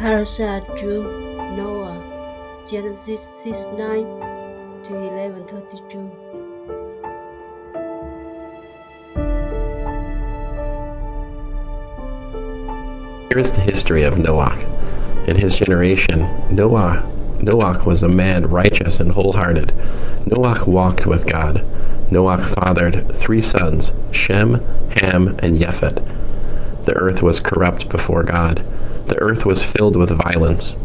Parshah through Noah, Genesis 6:9 to 11:32. Here is the history of Noach. In his generation, Noach was a man righteous and wholehearted. Noach walked with God. Noach fathered 3 sons, Shem, Ham, and Japheth. The earth was corrupt before God. The earth was filled with violence.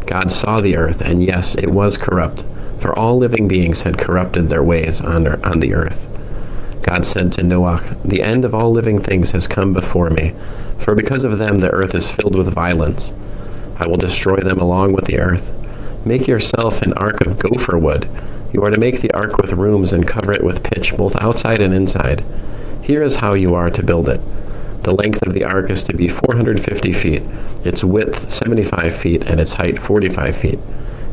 God saw the earth, and yes, it was corrupt, for all living beings had corrupted their ways on the earth. God said to Noach, "The end of all living things has come before me, for because of them the earth is filled with violence. I will destroy them along with the earth. Make yourself an ark of gopher wood. You are to make the ark with rooms and cover it with pitch, both outside and inside. Here is how you are to build it. The length of the ark is to be 450 feet, its width 75 feet, and its height 45 feet.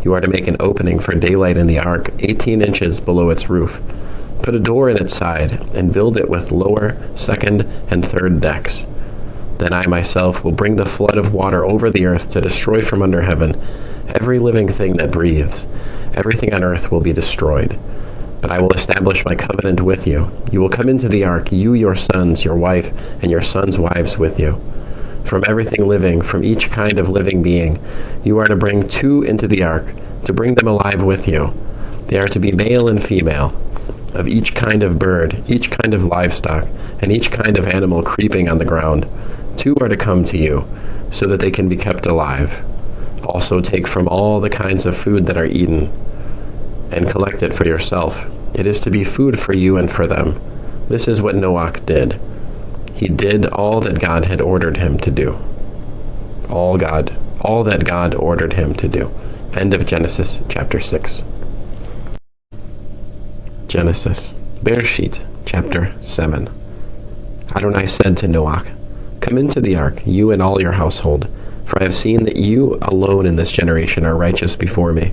You are to make an opening for daylight in the ark 18 inches below its roof. Put a door in its side, and build it with lower, second, and third decks. Then I myself will bring the flood of water over the earth to destroy from under heaven every living thing that breathes. Everything on earth will be destroyed. But I will establish my covenant with you. You will come into the ark, you, your sons, your wife, and your sons' wives with you. From everything living, from each kind of living being, you are to bring 2 into the ark, to bring them alive with you. They are to be male and female, of each kind of bird, each kind of livestock, and each kind of animal creeping on the ground. 2 are to come to you, so that they can be kept alive. Also take from all the kinds of food that are eaten, and collect it for yourself. It is to be food for you and for them. This is what Noach did. He did all that God had ordered him to do. All that God ordered him to do. End of Genesis chapter 6. Genesis. Bereshit chapter 7. Adonai said to Noach, "Come into the ark, you and all your household, for I have seen that you alone in this generation are righteous before me.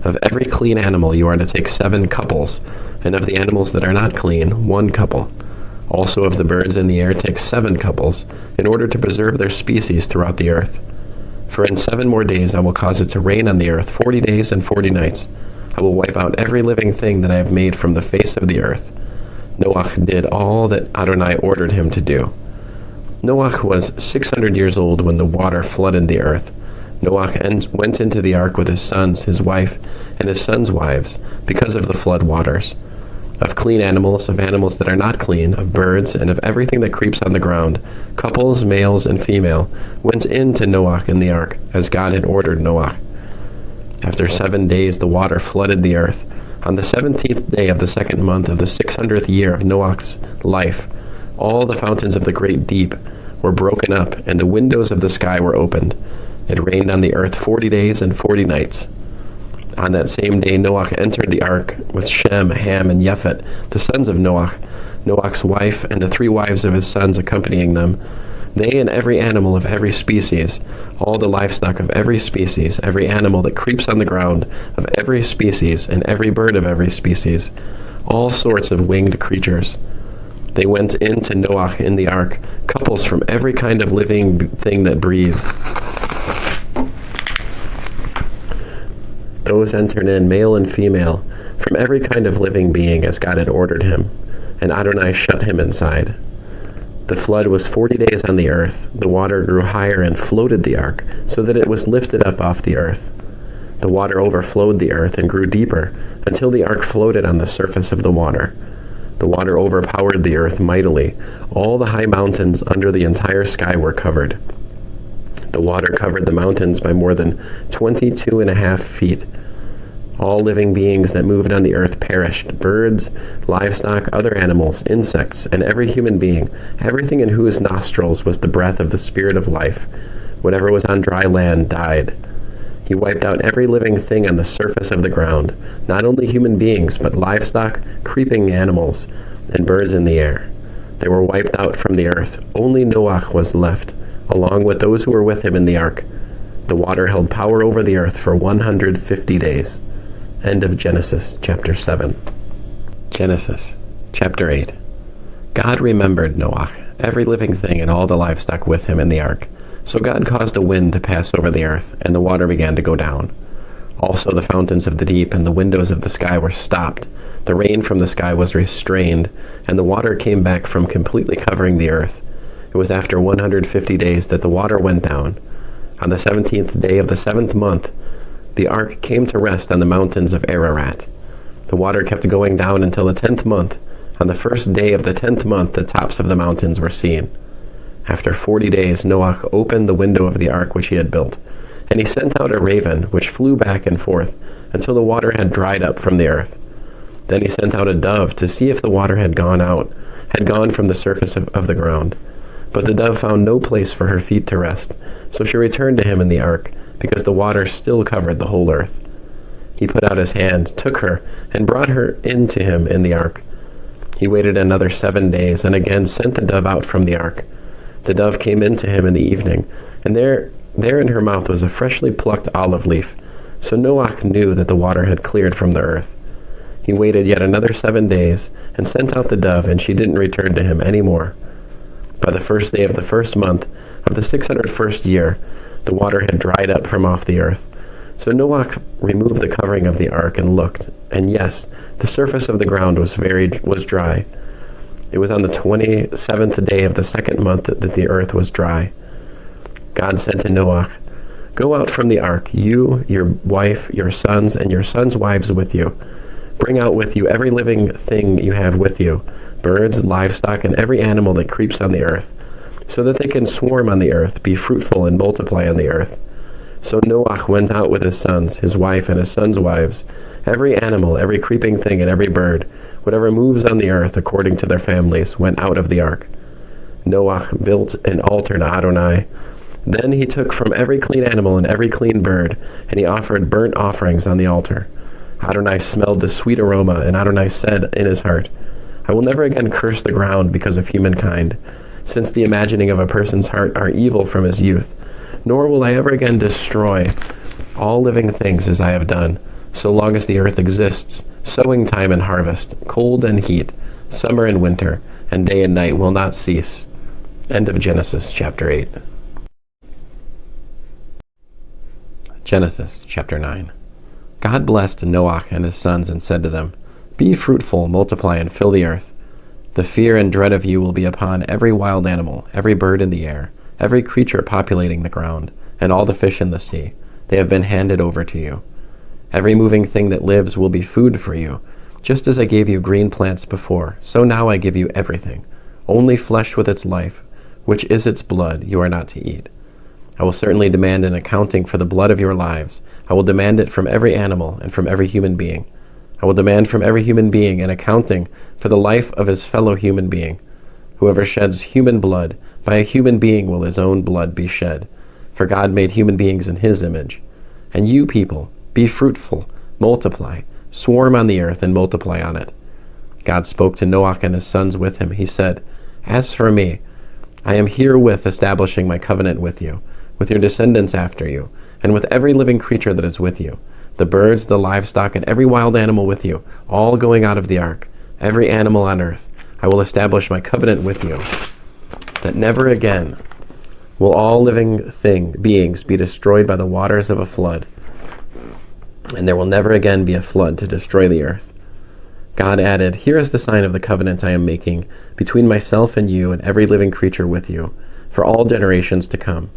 Of every clean animal you are to take 7 couples, and of the animals that are not clean, 1 couple. Also of the birds in the air take 7 couples, in order to preserve their species throughout the earth. For in 7 more days I will cause it to rain on the earth 40 days and 40 nights. I will wipe out every living thing that I have made from the face of the earth." Noach did all that Adonai ordered him to do. Noach was 600 years old when the water flooded the earth. Noach went into the ark with his sons, his wife, and his sons' wives, because of the flood waters. Of clean animals, of animals that are not clean, of birds, and of everything that creeps on the ground, couples, males and female, went into Noach in the ark, as God had ordered Noach. After 7 days the water flooded the earth. On the 17th day of the 2nd month of the 600th year of Noach's life, all the fountains of the great deep were broken up, and the windows of the sky were opened. It rained on the earth 40 days and 40 nights. On that same day Noach entered the ark with Shem, Ham, and Japheth, the sons of Noach, Noach's wife, and the 3 wives of his sons accompanying them. They and every animal of every species, all the livestock of every species, every animal that creeps on the ground of every species, and every bird of every species, all sorts of winged creatures. They went into Noach in the ark, couples from every kind of living thing that breathes. Those entered in, male and female, from every kind of living being as God had ordered him, and Adonai shut him inside. The flood was 40 days on the earth. The water grew higher and floated the ark, so that it was lifted up off the earth. The water overflowed the earth and grew deeper, until the ark floated on the surface of the water. The water overpowered the earth mightily. All the high mountains under the entire sky were covered. The water covered the mountains by more than 22.5 feet. All living beings that moved on the earth perished, birds, livestock, other animals, insects, and every human being, everything in whose nostrils was the breath of the spirit of life. Whatever was on dry land died. He wiped out every living thing on the surface of the ground, not only human beings, but livestock, creeping animals, and birds in the air. They were wiped out from the earth. Only Noach was left, along with those who were with him in the ark. The water held power over the earth for 150 days. End of Genesis chapter 7. Genesis chapter 8. God remembered Noach, every living thing and all the livestock with him in the ark, So God caused a wind to pass over the earth, and the water began to go down. Also the fountains of the deep and the windows of the sky were stopped. The rain from the sky was restrained, and the water came back from completely covering the earth. It was after 150 days that the water went down. On the 17th day of the 7th month, the ark came to rest on the mountains of Ararat. The water kept going down until the 10th month. On the first day of the 10th month, the tops of the mountains were seen. After 40 days, Noach opened the window of the ark which he had built, and he sent out a raven, which flew back and forth until the water had dried up from the earth. Then he sent out a dove to see if the water had gone from the surface of the ground. But the dove found no place for her feet to rest, so she returned to him in the ark, because the water still covered the whole earth. He put out his hand, took her, and brought her in to him in the ark. He waited another 7 days, and again sent the dove out from the ark. The dove came in to him in the evening, and there in her mouth was a freshly plucked olive leaf. So Noach knew that the water had cleared from the earth. He waited yet another 7 days, and sent out the dove, and she didn't return to him any more. By the first day of the 1st month of the 601st year, the water had dried up from off the earth. So Noach removed the covering of the ark and looked, and yes, the surface of the ground was dry. It was on the 27th day of the 2nd month that the earth was dry. God said to Noach, "Go out from the ark, you, your wife, your sons, and your sons' wives with you. Bring out with you every living thing you have with you, birds, livestock, and every animal that creeps on the earth, so that they can swarm on the earth, be fruitful, and multiply on the earth." So Noach went out with his sons, his wife, and his sons' wives, every animal, every creeping thing, and every bird, whatever moves on the earth according to their families, went out of the ark. Noach built an altar to Adonai. Then he took from every clean animal and every clean bird, and he offered burnt offerings on the altar. Adonai smelled the sweet aroma, and Adonai said in his heart, "I will never again curse the ground because of humankind, since the imagining of a person's heart are evil from his youth. Nor will I ever again destroy all living things as I have done, so long as the earth exists. Sowing time and harvest, cold and heat, summer and winter, and day and night will not cease." End of Genesis chapter 8. Genesis chapter 9. God blessed Noach and his sons and said to them, "Be fruitful, multiply, and fill the earth. The fear and dread of you will be upon every wild animal, every bird in the air, every creature populating the ground, and all the fish in the sea. They have been handed over to you. Every moving thing that lives will be food for you. Just as I gave you green plants before, so now I give you everything. Only flesh with its life, which is its blood, you are not to eat. I will certainly demand an accounting for the blood of your lives. I will demand it from every animal and from every human being. I will demand from every human being an accounting for the life of his fellow human being. Whoever sheds human blood, by a human being will his own blood be shed. For God made human beings in his image. And you people, be fruitful, multiply, swarm on the earth and multiply on it." God spoke to Noach and his sons with him. He said, "As for me, I am herewith establishing my covenant with you, with your descendants after you, and with every living creature that is with you, the birds, the livestock, and every wild animal with you, all going out of the ark, every animal on earth. I will establish my covenant with you, that never again will all living beings be destroyed by the waters of a flood, and there will never again be a flood to destroy the earth." God added, "Here is the sign of the covenant I am making between myself and you and every living creature with you, for all generations to come.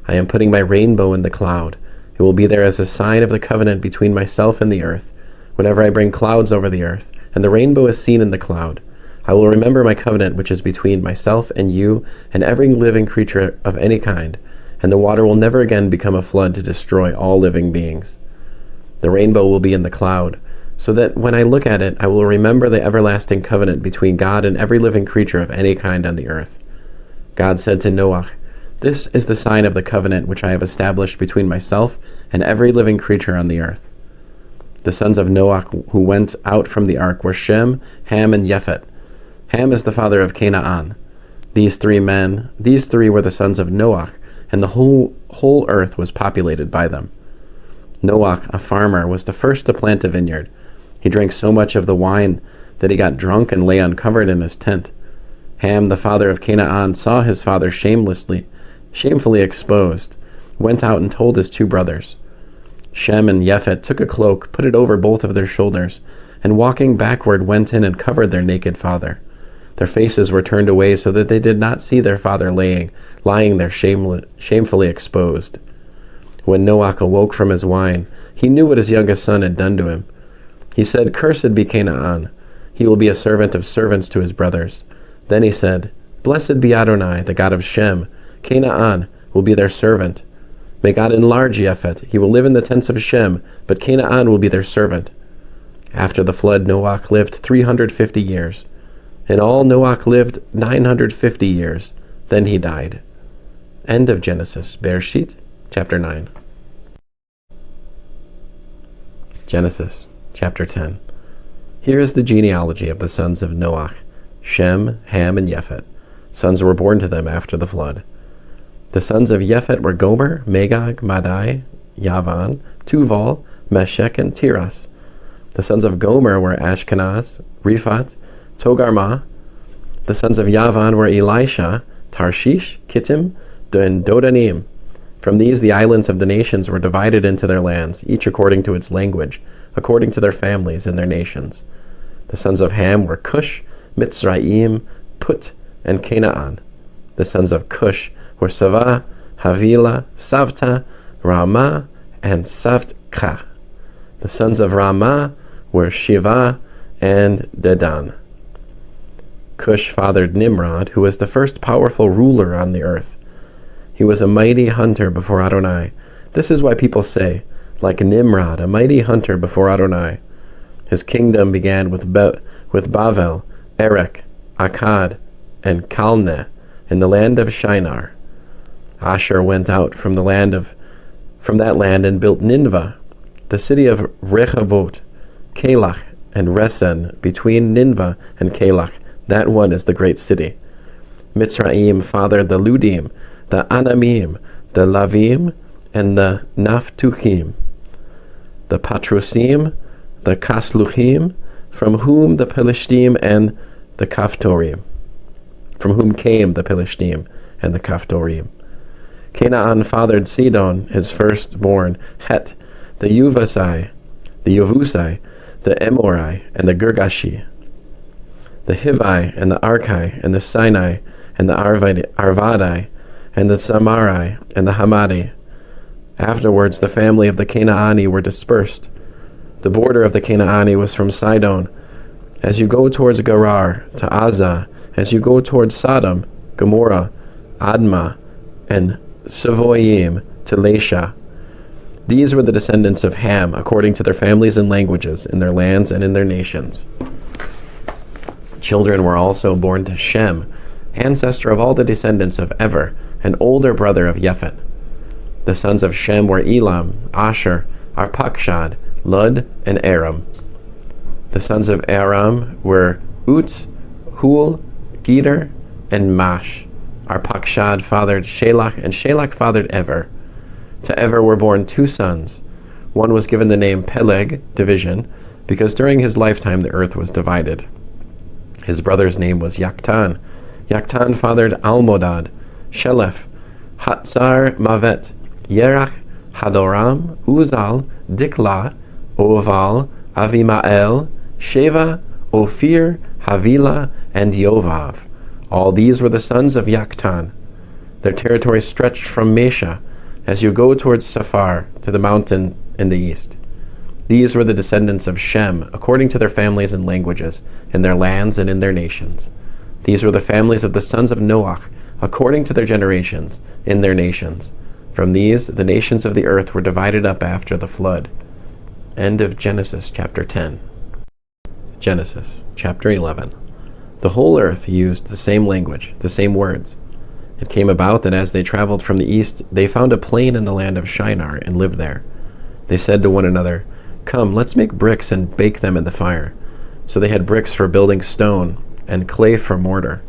I am putting my rainbow in the cloud. It will be there as a sign of the covenant between myself and the earth. Whenever I bring clouds over the earth, and the rainbow is seen in the cloud, I will remember my covenant which is between myself and you and every living creature of any kind, and the water will never again become a flood to destroy all living beings. The rainbow will be in the cloud, so that when I look at it, I will remember the everlasting covenant between God and every living creature of any kind on the earth." God said to Noach, "This is the sign of the covenant which I have established between myself and every living creature on the earth." The sons of Noach who went out from the ark were Shem, Ham, and Japhet. Ham is the father of Canaan. These three were the sons of Noach, and the whole earth was populated by them. Noach, a farmer, was the first to plant a vineyard. He drank so much of the wine that he got drunk and lay uncovered in his tent. Ham, the father of Canaan, saw his father Shem shamefully exposed, went out and told his two brothers. Shem and Japheth took a cloak, put it over both of their shoulders, and walking backward went in and covered their naked father. Their faces were turned away so that they did not see their father lying there shamefully exposed. When Noach awoke from his wine, he knew what his youngest son had done to him. He said, "Cursed be Canaan. He will be a servant of servants to his brothers." Then he said, "Blessed be Adonai, the God of Shem. Canaan will be their servant. May God enlarge Japheth. He will live in the tents of Shem, but Canaan will be their servant." After the flood, Noach lived 350 years. In all, Noach lived 950 years. Then he died. End of Genesis. Bereshit, chapter 9. Genesis, chapter 10. Here is the genealogy of the sons of Noach: Shem, Ham, and Japheth. Sons were born to them after the flood. The sons of Japheth were Gomer, Magog, Madai, Yavan, Tuval, Meshech, and Tiras. The sons of Gomer were Ashkenaz, Riphat, Togarmah. The sons of Yavan were Elisha, Tarshish, Kittim, and Dodanim. From these the islands of the nations were divided into their lands, each according to its language, according to their families and their nations. The sons of Ham were Cush, Mitzrayim, Put, and Canaan. The sons of Cush were Savah, Havilah, Savta, Ramah, and Savtkah. The sons of Ramah were Shiva and Dedan. Cush fathered Nimrod, who was the first powerful ruler on the earth. He was a mighty hunter before Adonai. This is why people say, like Nimrod, a mighty hunter before Adonai. His kingdom began with Bavel, Erech, Akkad, and Calneh in the land of Shinar. Asher went out from that land and built Nineveh, the city of Rehovot, Calach, and Resen, between Nineveh and Calach. That one is the great city. Mitzrayim fathered the Ludim, the Anamim, the Lavim, and the Naphtuchim, the Patrusim, the Kasluchim, from whom the Pelishtim and the Kaphtorim, from whom came the Pelishtim and the Kaphtorim. Canaan fathered Sidon, his firstborn, Het, the Yuvusai, the Emorai, and the Girgashi, the Hivai, and the Archai, and the Sinai, and the Arvadai, and the Samarai, and the Hamadi. Afterwards the family of the Canaani were dispersed. The border of the Canaani was from Sidon, as you go towards Gerar, to Azah, as you go towards Sodom, Gomorrah, Admah, and Savoyim, to Lasha. These were the descendants of Ham, according to their families and languages, in their lands and in their nations. Children were also born to Shem, ancestor of all the descendants of Ever, an older brother of Japheth. The sons of Shem were Elam, Asher, Arpachshad, Lud, and Aram. The sons of Aram were Uz, Hul, Geder, and Mash. Arpachshad fathered Shelach, and Shelach fathered Ever. To Ever were born two sons. One was given the name Peleg, division, because during his lifetime the earth was divided. His brother's name was Yaktan. Yaktan fathered Almodad, Shelef, Hatzar Mavet, Yerach, Hadoram, Uzal, Dikla, Oval, Avimael, Sheva, Ophir, Havilah, and Yovav. All these were the sons of Yaktan. Their territory stretched from Mesha, as you go towards Safar, to the mountain in the east. These were the descendants of Shem, according to their families and languages, in their lands and in their nations. These were the families of the sons of Noach, according to their generations, in their nations. From these, the nations of the earth were divided up after the flood. End of Genesis chapter 10. Genesis chapter 11. The whole earth used the same language, the same words. It came about that as they traveled from the east, they found a plain in the land of Shinar and lived there. They said to one another, "Come, let's make bricks and bake them in the fire." So they had bricks for building stone, and clay for mortar.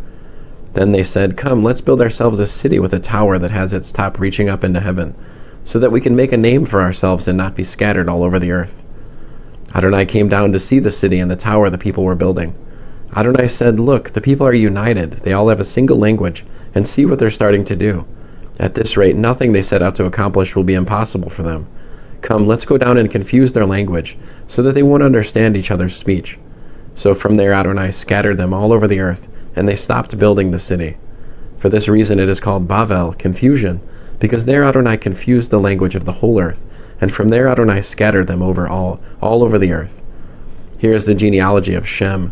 Then they said, "Come, let's build ourselves a city with a tower that has its top reaching up into heaven, so that we can make a name for ourselves and not be scattered all over the earth." Adonai came down to see the city and the tower the people were building. Adonai said, "Look, the people are united. They all have a single language, and see what they're starting to do. At this rate, nothing they set out to accomplish will be impossible for them. Come, let's go down and confuse their language, so that they won't understand each other's speech. So from there Adonai scattered them all over the earth, and they stopped building the city. For this reason it is called Babel, confusion, because there Adonai confused the language of the whole earth, and from there Adonai scattered them over all over the earth. Here is the genealogy of Shem.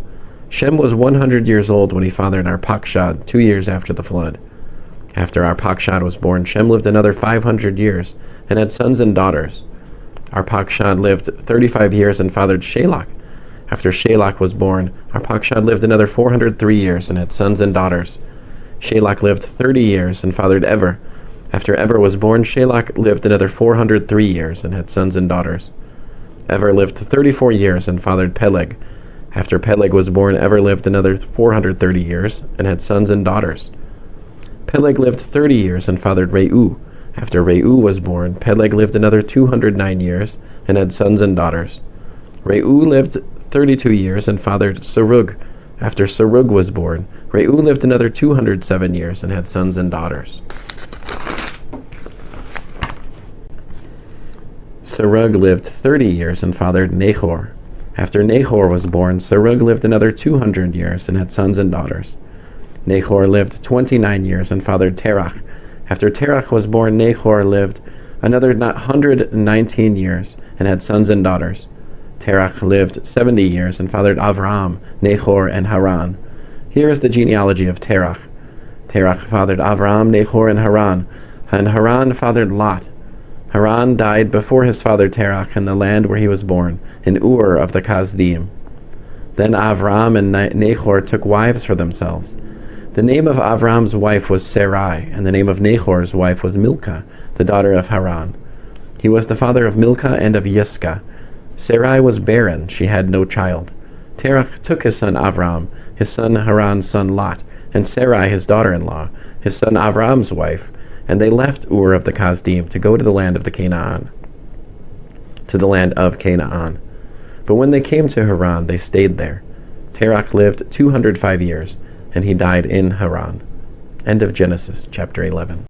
Shem was 100 years old when he fathered Arpachshad 2 years after the flood. After Arpachshad was born, Shem lived another 500 years, and had sons and daughters. Arpachshad lived 35 years and fathered Shelach. After Shelach was born, Arpachshad lived another 403 years and had sons and daughters. Shelach lived 30 years and fathered Ever. After Ever was born, Shelach lived another 403 years and had sons and daughters. Ever lived 34 years and fathered Peleg. After Peleg was born, Ever lived another 430 years and had sons and daughters. Peleg lived 30 years and fathered Reu. After Reu was born, Peleg lived another 209 years and had sons and daughters. Reu lived 32 years and fathered Serug. After Serug was born, Reu lived another 207 years and had sons and daughters. Serug lived 30 years and fathered Nahor. After Nahor was born, Serug lived another 200 years and had sons and daughters. Nahor lived 29 years and fathered Terach. After Terach was born, Nahor lived another 119 years and had sons and daughters. Terach lived 70 years and fathered Avram, Nahor, and Haran. Here is the genealogy of Terach. Terach fathered Avram, Nahor, and Haran fathered Lot. Haran died before his father Terach in the land where he was born, in Ur of the Kasdim. Then Avram and Nahor took wives for themselves. The name of Avram's wife was Sarai, and the name of Nahor's wife was Milcah, the daughter of Haran. He was the father of Milcah and of Yiscah. Sarai was barren, she had no child. Terach took his son Avram, his son Haran's son Lot, and Sarai his daughter-in-law, his son Avram's wife, and they left Ur of the Kasdim to go to the land of Canaan. But when they came to Haran, they stayed there. Terach lived 205 years, and he died in Haran. End of Genesis, chapter 11.